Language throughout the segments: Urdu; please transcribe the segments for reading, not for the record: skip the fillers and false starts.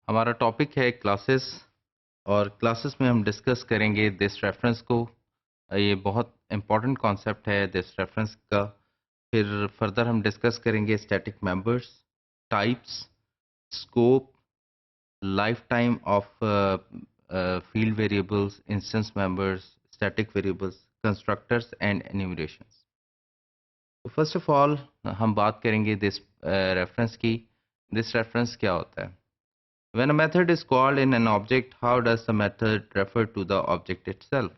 ہمارا ٹاپک ہے کلاسز اور کلاسز میں ہم ڈسکس کریں گے دس ریفرنس کو. یہ بہت امپورٹنٹ کانسیپٹ ہے دس ریفرنس کا. پھر فردر ہم ڈسکس کریں گے static members, types, scope, lifetime of field variables, instance members, static variables, constructors and enumerations. تو فرسٹ آف آل ہم بات کریں گے دس ریفرنس کی. دس ریفرنس کیا ہوتا ہے؟ When a method is called in an object, how does the method refer to the object itself?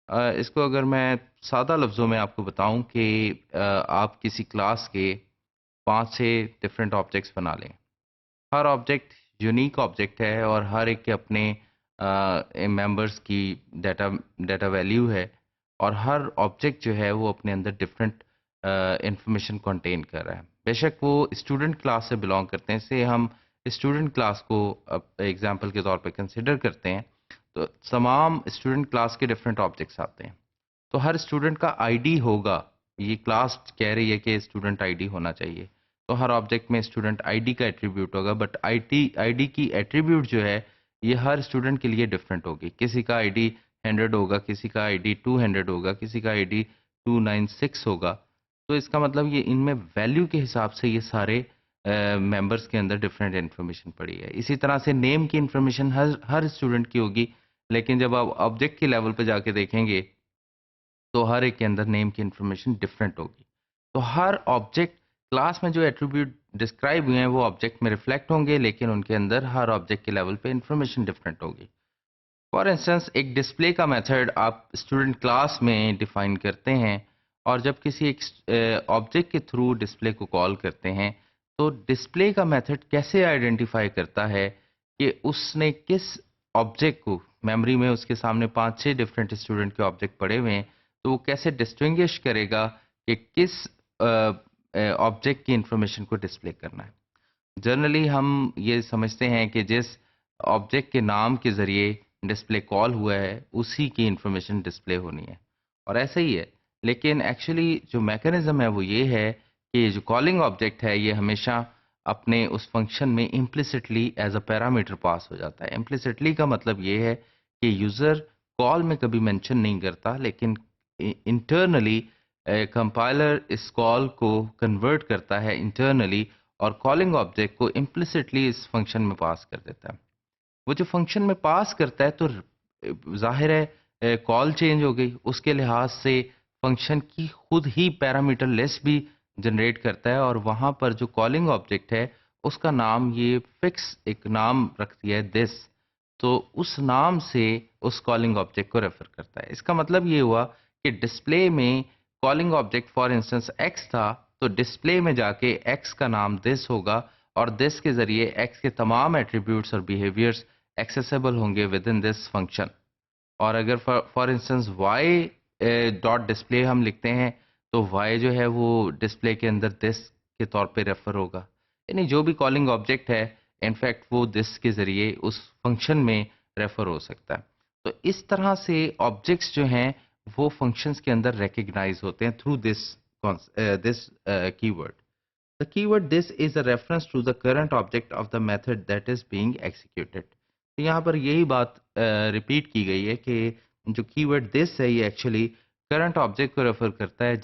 اس کو اگر میں سادہ لفظوں میں آپ کو بتاؤں کہ آپ کسی کلاس کے 5-6 ڈفرینٹ آبجیکٹس بنا لیں. ہر آبجیکٹ یونیک آبجیکٹ ہے اور ہر ایک کے اپنے ممبرس کی ڈیٹا ویلیو ہے، اور ہر آبجیکٹ جو ہے وہ اپنے اندر ڈفرینٹ انفارمیشن کنٹین کر رہا ہے. بے شک وہ اسٹوڈنٹ کلاس سے بلانگ کرتے ہیں، سے ہم اسٹوڈنٹ کلاس کو ایگزامپل کے طور پہ کنسیڈر کرتے ہیں. تو تمام اسٹوڈنٹ کلاس کے ڈفرینٹ آبجیکٹس آتے ہیں. تو ہر اسٹوڈنٹ کا آئی ڈی ہوگا. یہ کلاس کہہ رہی ہے کہ اسٹوڈنٹ آئی ڈی ہونا چاہیے، تو ہر آبجیکٹ میں اسٹوڈنٹ آئی ڈی کا ایٹریبیوٹ ہوگا. بٹ آئی ڈی کی ایٹریبیوٹ جو ہے یہ ہر اسٹوڈنٹ کے لیے ڈفرینٹ ہوگی. کسی کا آئی ڈی 100 ہوگا، کسی کا آئی ڈی 200 ہوگا، کسی کا آئی ڈی 296 ہوگا. تو اس کا مطلب یہ ان میں ویلیو کے حساب سے یہ سارے ممبرس کے اندر ڈفرینٹ انفارمیشن پڑی ہے. اسی طرح سے نیم کی انفارمیشن ہر اسٹوڈنٹ کی ہوگی، لیکن جب آپ آبجیکٹ کے لیول پہ جا کے دیکھیں گے تو ہر ایک کے اندر نیم کی انفارمیشن ڈفرینٹ ہوگی. تو ہر آبجیکٹ کلاس میں جو ایٹریبیوٹ ڈسکرائب ہوئے ہیں وہ آبجیکٹ میں ریفلیکٹ ہوں گے، لیکن ان کے اندر ہر آبجیکٹ کے لیول پہ انفارمیشن ڈفرینٹ ہوگی. فار انسٹنس ایک ڈسپلے کا میتھڈ آپ اسٹوڈنٹ کلاس میں ڈیفائن کرتے ہیں، اور جب کسی ایک آبجیکٹ کے تھرو ڈسپلے کو کال کرتے ہیں تو ڈسپلے کا میتھڈ کیسے آئیڈینٹیفائی کرتا ہے کہ اس نے کس آبجیکٹ کو، میموری میں اس کے سامنے 5-6 ڈفرینٹ اسٹوڈنٹ کے آبجیکٹ پڑے ہوئے ہیں، تو وہ کیسے ڈسٹنگوش کرے گا کہ کس آبجیکٹ کی انفارمیشن کو ڈسپلے کرنا ہے. جنرلی ہم یہ سمجھتے ہیں کہ جس آبجیکٹ کے نام کے ذریعے ڈسپلے کال ہوا ہے اسی کی انفارمیشن ڈسپلے ہونی ہے، اور ایسا ہی ہے. لیکن ایکچولی جو میکانزم ہے وہ یہ ہے کہ یہ جو کالنگ آبجیکٹ ہے یہ ہمیشہ اپنے اس فنکشن میں implicitly as a parameter pass ہو جاتا ہے. امپلیسٹلی کا مطلب یہ ہے کہ یوزر کال میں کبھی مینشن نہیں کرتا، لیکن انٹرنلی کمپائلر اس کال کو کنورٹ کرتا ہے انٹرنلی، اور کالنگ آبجیکٹ کو امپلیسٹلی اس فنکشن میں پاس کر دیتا ہے. وہ جو فنکشن میں پاس کرتا ہے تو ظاہر ہے کال چینج ہو گئی، اس کے لحاظ سے فنکشن کی خود ہی پیرامیٹر لیس بھی جنریٹ کرتا ہے، اور وہاں پر جو کالنگ آبجیکٹ ہے اس کا نام یہ فکس ایک نام رکھ دیا ہے دس. تو اس نام سے اس کالنگ آبجیکٹ کو ریفر کرتا ہے. اس کا مطلب یہ ہوا کہ ڈسپلے میں calling object for instance x تھا، تو ڈسپلے میں جا کے ایکس کا نام دس ہوگا، اور دس کے ذریعے ایکس کے تمام ایٹریبیوٹس اور بیہیویئرس ایکسیسیبل ہوں گے ود ان دس فنکشن. اور اگر for instance Y dot display ہم لکھتے ہیں تو وائی جو ہے وہ ڈسپلے کے اندر دس کے طور پہ ریفر ہوگا. یعنی جو بھی کالنگ آبجیکٹ ہے انفیکٹ وہ دس کے ذریعے اس فنکشن میں ریفر ہو سکتا ہے. تو اس طرح سے آبجیکٹس جو ہیں وہ فنکشنز کے اندر ریکگنائز ہوتے ہیں تھرو دس کی word. The keyword this is a reference to the current object of the method that is being executed. تو یہاں پر یہی بات ریپیٹ کی گئی ہے کہ جو کی ورڈ دس ہے یہ ایکچولی کرنٹ آبجیکٹ کو ریفر کرتا ہے،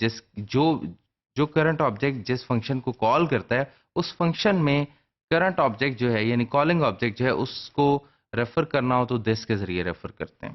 جو کرنٹ آبجیکٹ جس فنکشن کو کال کرتا ہے اس فنکشن میں کرنٹ آبجیکٹ جو ہے یعنی کالنگ آبجیکٹ جو ہے اس کو ریفر کرنا ہو تو دس کے ذریعے ریفر کرتے ہیں.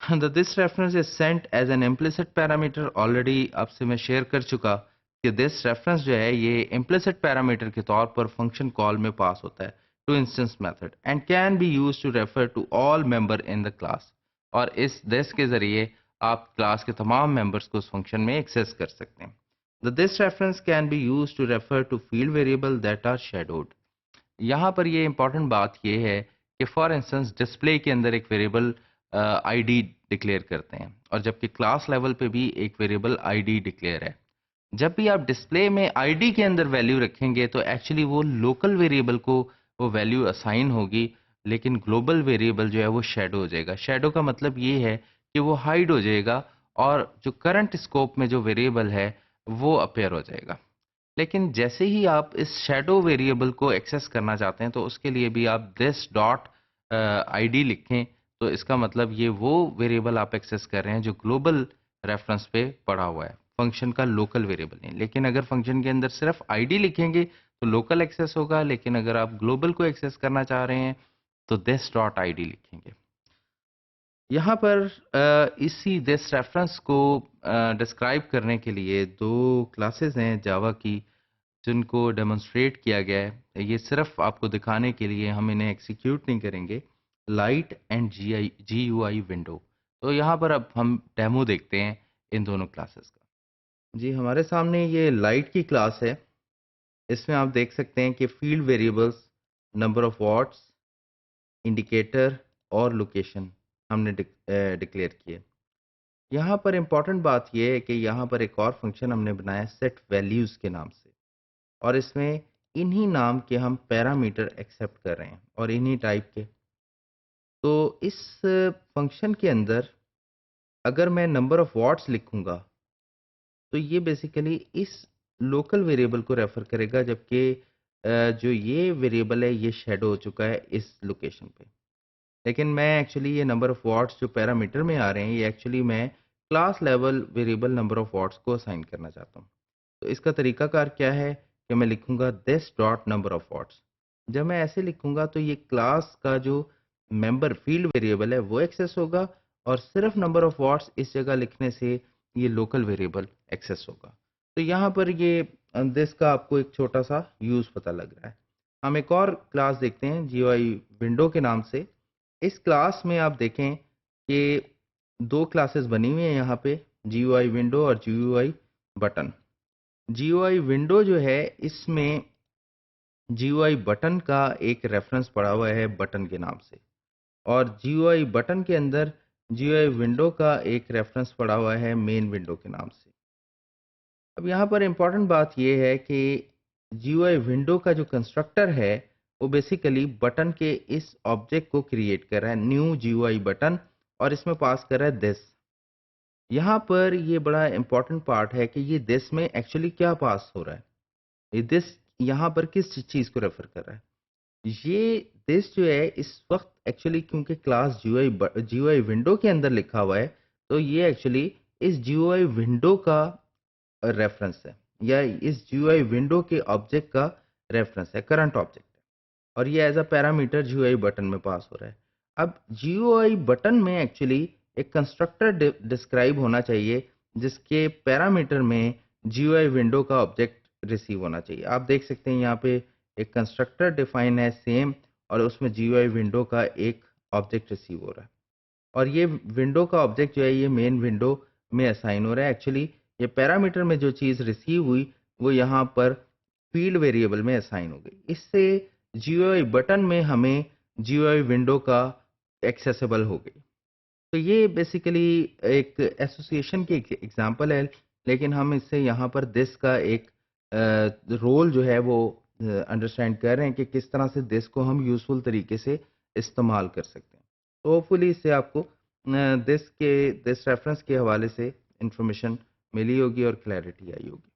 The this reference is sent as an implicit parameter. Already آپ سے میں شیئر کر چکا کہ this reference جو ہے یہ implicit parameter کے طور پر function call میں پاس ہوتا ہے to instance method and can be used to refer to all member in the class. اور اس this کے ذریعے آپ کلاس کے تمام ممبرس کو اس فنکشن میں ایکسیس کر سکتے ہیں. The this reference can be used to refer to field variable that are shadowed. یہاں پر یہ امپورٹنٹ بات یہ ہے کہ فار انسٹنس ڈسپلے کے اندر ایک ویریبل آئی ڈی ڈکلیئر کرتے ہیں، اور جبکہ کلاس لیول پہ بھی ایک ویریبل آئی ڈی ڈکلیئر ہے. جب بھی آپ ڈسپلے میں آئی ڈی کے اندر ویلیو رکھیں گے تو ایکچولی وہ لوکل ویریبل کو وہ ویلیو اسائن ہوگی، لیکن گلوبل ویریبل جو ہے وہ شیڈو ہو جائے گا. شیڈو کا مطلب یہ ہے کہ وہ ہائڈ ہو جائے گا اور جو کرنٹ اسکوپ میں جو ویریبل ہے وہ اپیئر ہو جائے گا. لیکن جیسے ہی آپ اس شیڈو ویریبل کو ایکسیس کرنا چاہتے ہیں تو اس کے لیے بھی آپ دس ڈاٹ آئی ڈی لکھیں، تو اس کا مطلب یہ وہ ویریبل آپ ایکسیس کر رہے ہیں جو گلوبل ریفرنس پہ پڑا ہوا ہے، فنکشن کا لوکل ویریبل نہیں. لیکن اگر فنکشن کے اندر صرف آئی ڈی لکھیں گے تو لوکل ایکسیس ہوگا، لیکن اگر آپ گلوبل کو ایکسیس کرنا چاہ رہے ہیں تو دس ڈاٹ آئی ڈی لکھیں گے. یہاں پر اسی دس ریفرنس کو ڈسکرائب کرنے کے لیے دو کلاسز ہیں جاوا کی جن کو ڈیمونسٹریٹ کیا گیا ہے. یہ صرف آپ کو دکھانے کے لیے، ہم انہیں ایکسیکیوٹ نہیں کریں گے. Light and G U I window. تو یہاں پر اب ہم ڈیمو دیکھتے ہیں ان دونوں کلاسز کا. جی ہمارے سامنے یہ لائٹ کی کلاس ہے. اس میں آپ دیکھ سکتے ہیں کہ field variables, number of what's, indicator اور لوکیشن ہم نے ڈکلیئر کیے. یہاں پر امپورٹنٹ بات یہ ہے کہ یہاں پر ایک اور فنکشن ہم نے بنایا سیٹ ویلیوز کے نام سے، اور اس میں انہی نام کے ہم پیرامیٹر ایکسیپٹ کر رہے ہیں اور انہی ٹائپ کے. تو اس فنکشن کے اندر اگر میں نمبر آف واٹس لکھوں گا تو یہ بیسیکلی اس لوکل ویریبل کو ریفر کرے گا، جبکہ جو یہ ویریبل ہے یہ شیڈو ہو چکا ہے اس لوکیشن پہ. لیکن میں ایکچولی یہ نمبر آف واٹس جو پیرامیٹر میں آ رہے ہیں، یہ ایکچولی میں class level variable number of what's کو اسائن کرنا چاہتا ہوں. تو اس کا طریقہ کار کیا ہے کہ میں لکھوں گا this dot number of watts. جب میں ایسے لکھوں گا تو یہ کلاس کا جو ممبر فیلڈ ویریبل ہے وہ ایکسیس ہوگا، اور صرف نمبر آف واٹس اس جگہ لکھنے سے یہ لوکل ویریبل ایکسیس ہوگا. تو یہاں پر یہ دس کا آپ کو ایک چھوٹا سا یوز پتہ لگ رہا ہے. ہم ایک اور کلاس دیکھتے ہیں جی آئی ونڈو کے نام سے. اس کلاس میں آپ دیکھیں کہ دو کلاسز بنی ہوئی ہیں یہاں پہ، جی یو آئی ونڈو اور G U I button. G U I window جو ہے اس میں جی یو آئی بٹن کا ایک ریفرنس پڑا ہوا ہے بٹن کے نام سے، اور جی یو آئی بٹن کے اندر جی یو آئی ونڈو کا ایک ریفرنس پڑا ہوا ہے مین ونڈو کے نام سے. اب یہاں پر امپورٹنٹ بات یہ ہے کہ جی یو آئی ونڈو کا جو کنسٹرکٹر ہے وہ بیسیکلی بٹن کے اس آبجیکٹ کو کریٹ کر رہا ہے، new G U I button, اور اس میں پاس کر رہا ہے دس. یہاں پر یہ بڑا امپورٹنٹ پارٹ ہے کہ یہ دس میں ایکچولی کیا پاس ہو رہا ہے. یہ دس یہاں پر کس چیز کو ریفر کر رہا ہے؟ یہ دس جو ہے اس وقت ایکچولی کیونکہ class G U I window کے اندر لکھا ہوا ہے، تو یہ ایکچولی اس جی یو آئی ونڈو کا ریفرنس ہے، یا اس جی یو آئی ونڈو کے آبجیکٹ کا ریفرنس ہے، کرنٹ آبجیکٹ ہے، اور یہ as a parameter G U I button میں پاس ہو رہا ہے. اب جی یو آئی بٹن میں ایکچولی ایک کنسٹرکٹر ڈسکرائب ہونا چاہیے جس کے پیرامیٹر میں جی یو آئی ونڈو کا آبجیکٹ ریسیو ہونا چاہیے. آپ دیکھ سکتے ہیں یہاں پہ ایک کنسٹرکٹر ڈیفائن ہے سیم، اور اس میں جی یو آئی ونڈو کا ایک آبجیکٹ ریسیو ہو رہا ہے، اور یہ ونڈو کا آبجیکٹ جو ہے یہ مین ونڈو میں اسائن ہو رہا ہے. ایکچولی یہ پیرامیٹر میں جو چیز ریسیو ہوئی وہ یہاں پر فیلڈ ویریبل میں اسائن ہو گئی. اس سے جی یو آئی بٹن میں ہمیں جی یو آئی ونڈو کا ایکسیسیبل ہو گئی. تو یہ بیسیکلی ایک ایسوسیشن کی ایگزامپل ہے، لیکن ہم اس سے یہاں پر دس کا ایک رول جو ہے وہ انڈرسٹینڈ کر رہے ہیں کہ کس طرح سے دس کو ہم یوزفل طریقے سے استعمال کر سکتے ہیں. تو ہوپ فلی اس سے آپ کو دس ریفرنس کے حوالے سے انفارمیشن ملی ہوگی اور کلیئرٹی آئی ہوگی.